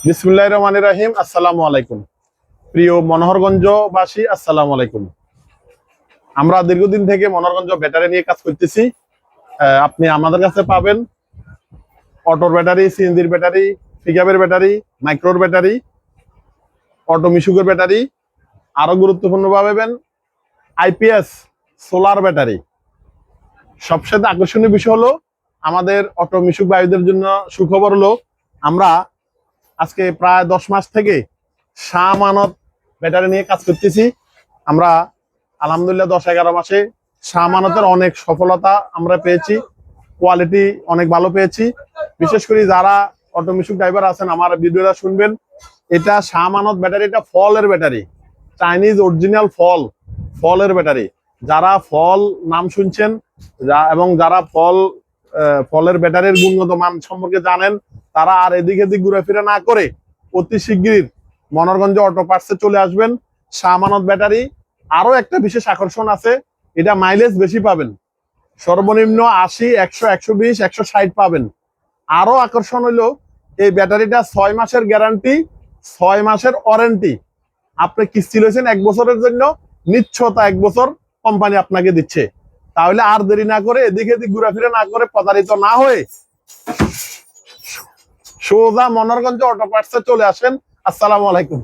বিসমিল্লাহির রহমানির রহিম। আসসালামু আলাইকুম। প্রিয় মনোহরগঞ্জবাসী, আসসালামু আলাইকুম। আমরা দীর্ঘদিন থেকে মনোহরগঞ্জ ব্যাটারি নিয়ে কাজ করতেছি। আপনি আমাদের কাছে পাবেন অটোর ব্যাটারি, সিএনজির ব্যাটারি, পিকআপের ব্যাটারি, মাইক্রোর ব্যাটারি, অটো মিশুকের ব্যাটারি, আরো গুরুত্বপূর্ণ পাবেন আইপিএস সোলার ব্যাটারি। সবচেয়ে আকর্ষণীয় বিষয় হলো আমাদের অটো মিশুক ভাইদের জন্য সুখবর হলো আমরা আজকে প্রায় 10 মাস থেকে শাহ আমানত ব্যাটারি নিয়ে কাজ করতেছি। আমরা আলহামদুলিল্লাহ 10-11 মাসে শাহ আমানতের অনেক সফলতা আমরা পেয়েছি, কোয়ালিটি অনেক ভালো পেয়েছি। বিশেষ করে যারা অটো মিশুক ড্রাইভার আছেন আমার ভিডিওটা শুনবেন। এটা শাহ আমানত ব্যাটারি, এটা ফলের ব্যাটারি, চাইনিজ অরিজিনাল ফলের ব্যাটারি। যারা ফল নাম শুনছেন এবং যারা ফলের ব্যাটারির গুণগত মান সম্পর্কে জানেন, তারা আর এদিক এদিক ঘুরেফিরে না করে অতি শিগগির মনোহরগঞ্জ অটো পার্টসে চলে আসবেন। শাহ আমানত ব্যাটারি আরো একটা বিশেষ আকর্ষণ আছে, এটা মাইলেজ বেশি পাবেন, সর্বনিম্ন 80, 100, 120, 160 পাবেন। আরো আকর্ষণ হইলো এই ব্যাটারিটা 6 মাসের গ্যারান্টি, 6 মাসের ওয়ারেন্টি। আপনি কিস্তি লইছেন 1 বছরের জন্য, নিশ্চয়তা 1 বছর কোম্পানি আপনাকে দিচ্ছে। তাহলে আর দেরি না করে এদিক এদিক ঘুরাফিরে না করে প্রতারিত না হয়ে সোজা মনোহরগঞ্জ অটো পার্টসে চলে আসেন। আসসালামু আলাইকুম।